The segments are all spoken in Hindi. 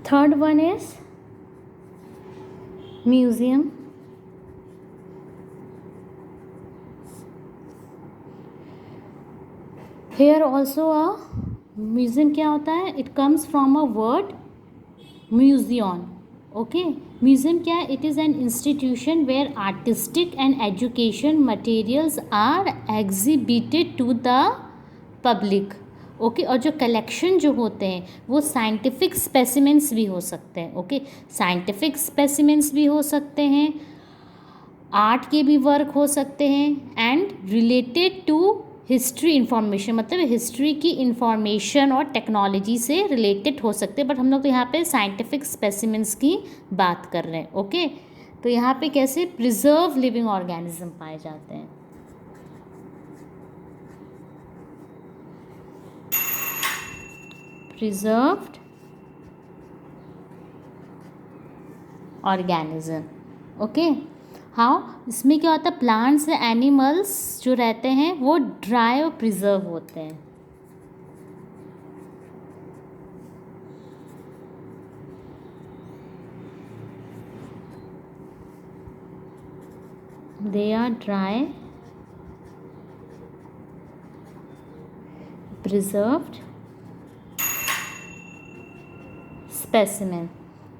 Third one is museum. Here also a museum क्या होता है? It comes from a word museon. Okay, museum क्या है? It is an institution where artistic and education materials are exhibited to the public. Okay और जो कलेक्शन जो होते हैं वो साइंटिफिक स्पेसिमेंट्स भी हो सकते हैं. ओके, साइंटिफिक स्पेसिमेंट्स भी हो सकते हैं, आर्ट के भी वर्क हो सकते हैं, and related to history information, मतलब हिस्ट्री की इंफॉर्मेशन और टेक्नोलॉजी से रिलेटेड हो सकते हैं. बट हम लोग तो यहाँ पे साइंटिफिक स्पेसिमेंट्स की बात कर रहे हैं. ओके, तो यहाँ पे कैसे प्रिजर्व लिविंग ऑर्गेनिज्म पाए जाते हैं. Preserved organism. ओके, हाउ, इसमें क्या होता है, प्लांट्स एनिमल्स जो रहते हैं वो ड्राई और प्रिजर्व होते हैं. They are dry preserved specimen.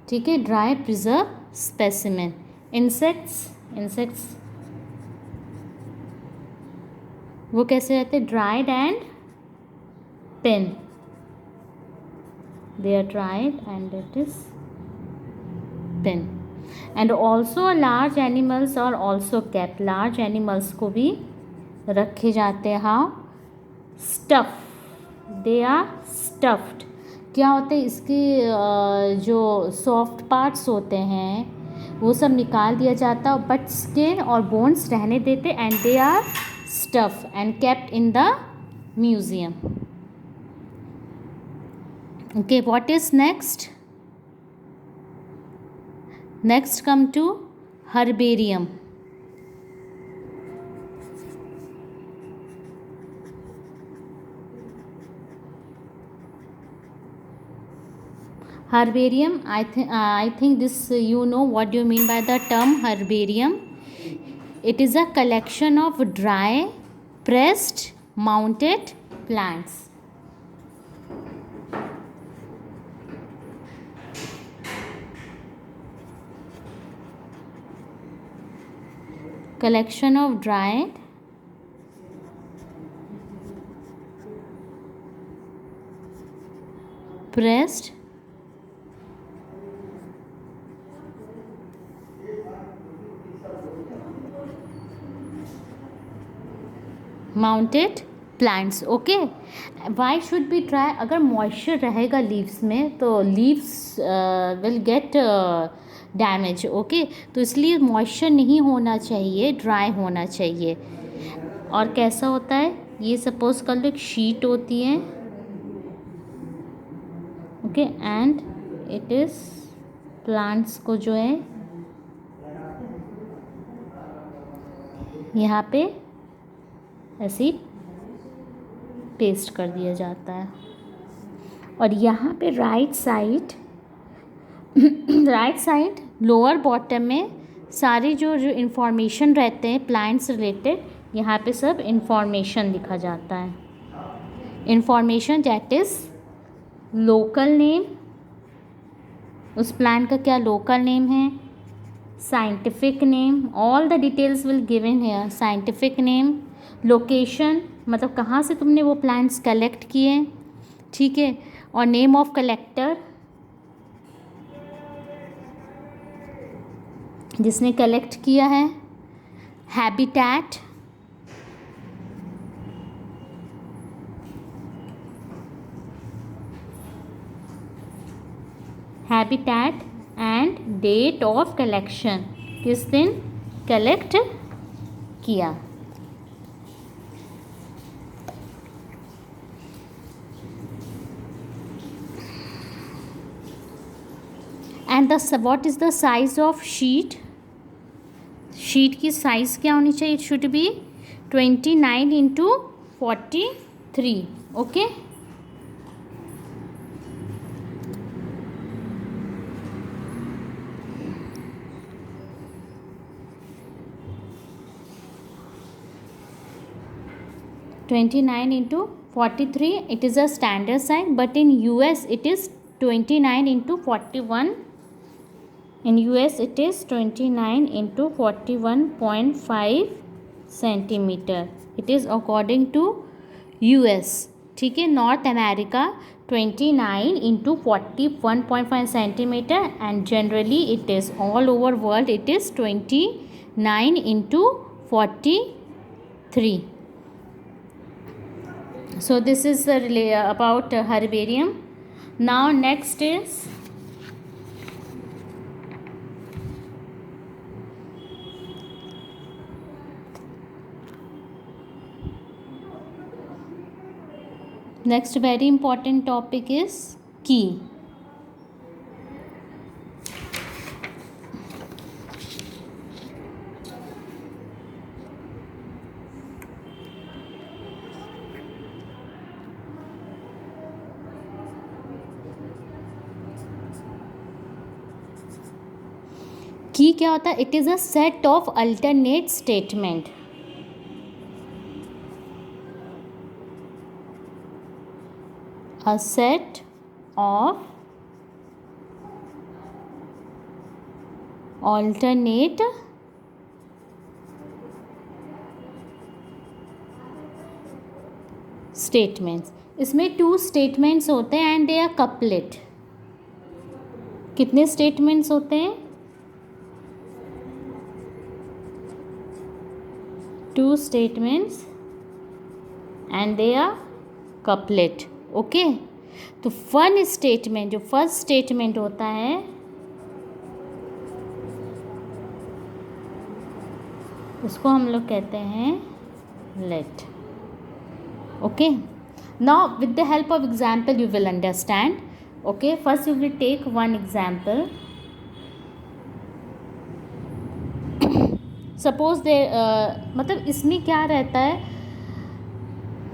ठीक है, ड्राई प्रिजर्व स्पेसिमेन. इंसेक्ट्स वो कैसे रहते हैं? Dried and pen. They are dried and it is pen. And also large animals और ऑल्सो कैप्ट. लार्ज एनिमल्स को भी रखे जाते हैं. How? Stuff. They are stuffed. क्या होते हैं, इसके जो सॉफ्ट पार्ट्स होते हैं वो सब निकाल दिया जाता है, बट स्किन और बोन्स रहने देते. And they are stuff and kept in the museum. Okay, what is next? Next come to herbarium. Herbarium, I think this you know what do you mean by the term herbarium. It is a collection of dry, pressed, mounted plants. Collection of dried, pressed, mounted plants. Okay, why should be dry? अगर मॉइस्चर रहेगा लीव्स में तो leaves will get damage. Okay, तो इसलिए मॉइस्चर नहीं होना चाहिए, ड्राई होना चाहिए. और कैसा होता है ये? सपोज कर लो एक शीट होती है. Okay, and it is plants को जो है यहाँ पे ऐसे पेस्ट कर दिया जाता है. और यहाँ पे राइट साइड लोअर बॉटम में सारे जो इंफॉर्मेशन रहते हैं प्लांट्स रिलेटेड, यहाँ पे सब इंफॉर्मेशन लिखा जाता है. Information that is local name, उस प्लांट का क्या लोकल नेम है, scientific name, all the details will given here. Scientific name, location मतलब कहाँ से तुमने वो प्लांट्स कलेक्ट किए. ठीक है, और नेम ऑफ कलेक्टर, जिसने कलेक्ट किया है. Habitat, and date of collection, किस दिन कलेक्ट किया. And what is the size of sheet? Sheet की साइज़ क्या होनी चाहिए? It should be 29x43. Okay, 29 into 43, it is a standard size, but in US it is 29 into 41. In US it is 29 into 41.5 centimeter. It is according to US. ठीक है, north America 29 into 41.5 centimeter, and generally it is all over world it is 29 into 43. So this is about herbarium. Now next is next very important topic is key. की क्या होता है? It is a set of alternate statement. A set of alternate statements. इसमें 2 statements होते हैं and they are couplet. कितने statements होते हैं? 2 statements and they are couplet. Okay, तो वन स्टेटमेंट, जो फर्स्ट स्टेटमेंट होता है उसको हम लोग कहते हैं let. Okay, now with the help of example you will understand. Okay, first you will take one example. Suppose they मतलब इसमें क्या रहता है,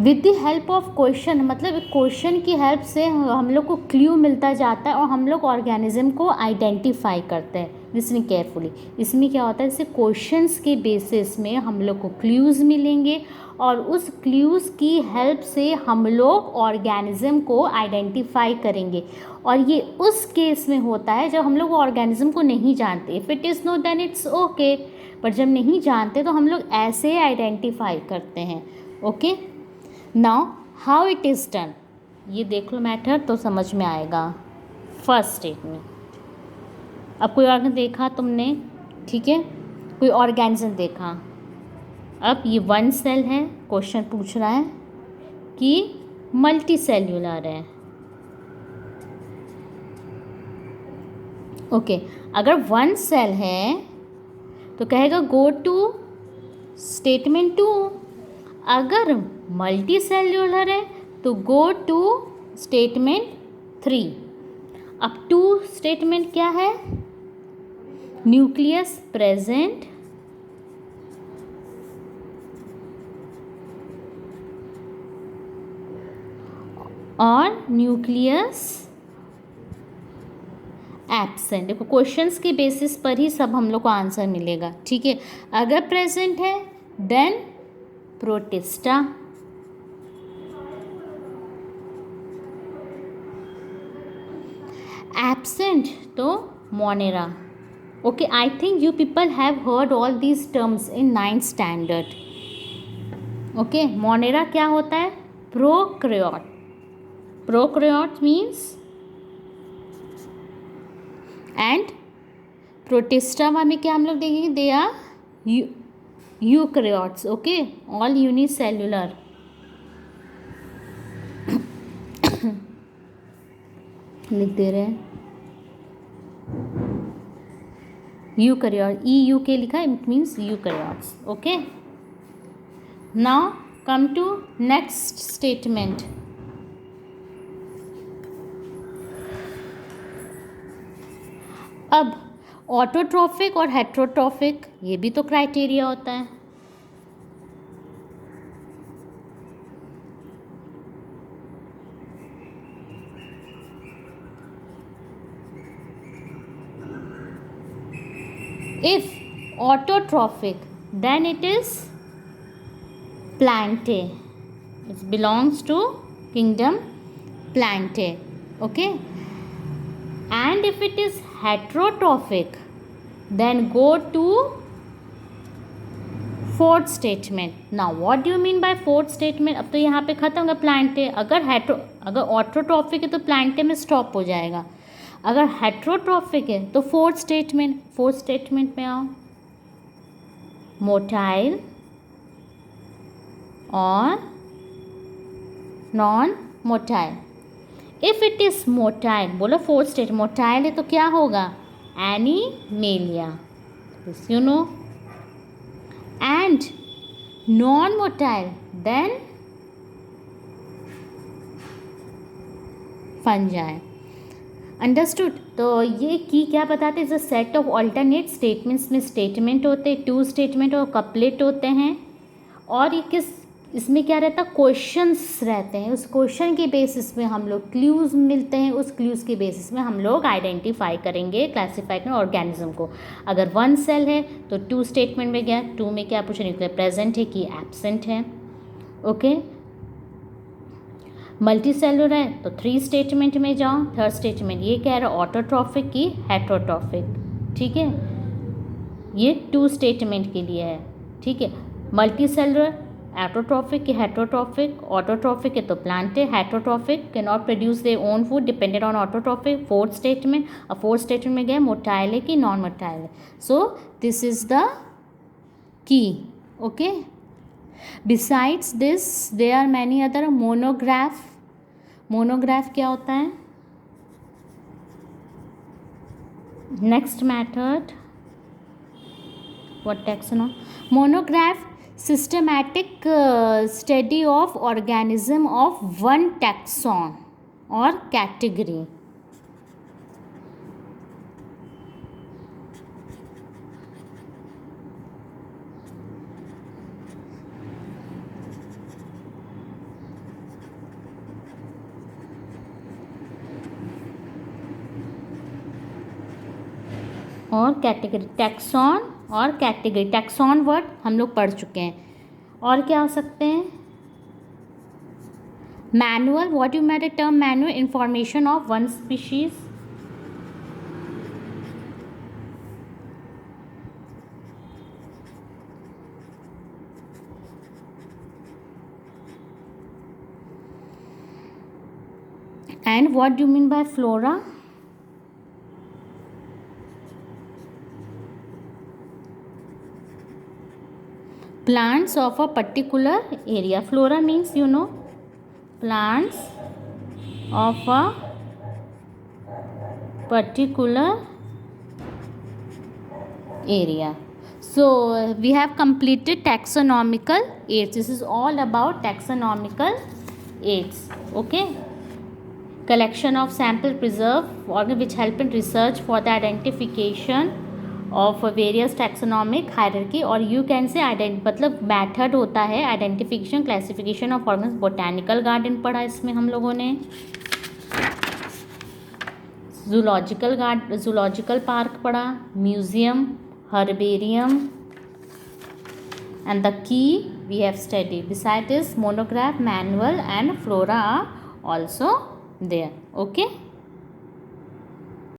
with the help of question, मतलब क्वेश्चन की हेल्प से हम लोग को क्ल्यू मिलता जाता है और हम लोग ऑर्गेनिज्म को आइडेंटिफाई करते हैं. लिसनिंग केयरफुली, इसमें क्या होता है, जैसे क्वेश्चंस के बेसिस में हम लोग को क्ल्यूज़ मिलेंगे और उस क्ल्यूज़ की हेल्प से हम लोग ऑर्गेनिज्म को आइडेंटिफाई करेंगे. और ये उस केस में होता है जब हम लोग ऑर्गेनिज्म को नहीं जानते. If it is no then it's okay, पर जब नहीं जानते तो हम लोग ऐसे आइडेंटिफाई करते हैं. Okay, now how it is done, ये देख लो मैटर तो समझ में आएगा. फर्स्ट स्टेटमेंट, अब कोई ऑर्गन देखा तुमने, ठीक है, कोई ऑर्गेनिज्म देखा. अब ये वन सेल है, क्वेश्चन पूछ रहा है कि मल्टी सेल्यूलर है. ओके, अगर वन सेल है तो कहेगा गो टू स्टेटमेंट 2. अगर मल्टी सेल्यूलर है तो गो टू स्टेटमेंट 3. अब 2 स्टेटमेंट क्या है, न्यूक्लियस प्रेजेंट और न्यूक्लियस एब्सेंट. देखो क्वेश्चंस के बेसिस पर ही सब हम लोग को आंसर मिलेगा. ठीक है, अगर प्रेजेंट है देन प्रोटिस्टा, एब्सेंट तो Monera. Okay, I think you people have heard all these terms in 9th standard. Okay, Monera क्या होता है, prokaryote. Prokaryote means, and Protista में क्या हम लोग देखेंगे, they are eukaryotes. Okay, all unicellular. लिख दे रहे हैं यूकैरियोट, EUK लिखा है, it means eukaryotes. Okay, now come to next statement. अब ऑटोट्रॉफिक और हेट्रोट्रॉफिक, ये भी तो क्राइटेरिया होता है. If autotrophic, then it is plantae. It belongs to kingdom Plantae. Okay. And if it is heterotrophic, then go to fourth statement. Now what do you mean by fourth statement? अब तो यहाँ पे खत्म होगा प्लांटे. अगर ऑटोट्रॉफिक है तो प्लांटे में स्टॉप हो जाएगा. अगर हेट्रोट्रॉफिक है तो फोर्थ स्टेटमेंट में आओ. मोटाइल और non motile. If it is motile, बोलो फोर्थ स्टेट मोटाइल है तो क्या होगा? Animalia. This you know. And non-motile, then fungi. Understood? तो ये की क्या बताते हैं? Is a set of alternate statements में स्टेटमेंट होते हैं, टू स्टेटमेंट और कपलेट होते हैं. और ये इसमें क्या रहता है? क्वेश्चंस रहते हैं. उस क्वेश्चन के बेसिस में हम लोग क्लूज मिलते हैं. उस क्लूज के बेसिस में हम लोग आइडेंटिफाई करेंगे, क्लासीफाई करेंगे ऑर्गेनिज्म को. अगर वन सेल है तो टू स्टेटमेंट में गया. टू में क्या पूछा? न्यूक्लियर प्रेजेंट है कि एब्सेंट है. ओके. मल्टी सेलुलर है तो थ्री स्टेटमेंट में जाओ. थर्ड स्टेटमेंट ये कह रहा है ऑटोट्रॉफिक की हेट्रोट्रॉफिक. ठीक है, ये टू स्टेटमेंट के लिए है. ठीक है. मल्टी सेलुलर एटोट्रॉफिक की हेट्रोट्रॉफिक. ऑटोट्रॉफिक है तो Plantae. Heterotrophic can not produce their own food, depended on autotrophic. Fourth statement. अब फोर्थ स्टेटमेंट में गए मोटाइल है कि नॉन मोटाइल है. So this is the key. Okay. Besides this there are many other. Monograph. Monograph क्या होता है? Next method. What taxonomy? Monograph systematic study of organism of one taxon or category. और कैटेगरी. टैक्सॉन और कैटेगरी. टैक्सॉन वर्ड हम लोग पढ़ चुके हैं. और क्या हो सकते हैं? Manual. What you made the term manual? Information of one species. And what do you mean by flora? Plants of a particular area. Flora means, you know, plants of a particular area. So we have completed taxonomical aids. This is all about taxonomical aids. Okay. Collection of sample preserve organ which help in research for the identification of various taxonomic hierarchy. और यू कैन से मतलब मैथड होता है identification classification of organs. Botanical garden पढ़ा इसमें हम लोगों ने. जूलॉजिकल पार्क पढ़ा. Museum, herbarium. And the key we have study. Beside this monograph, manual and flora are also there. Okay.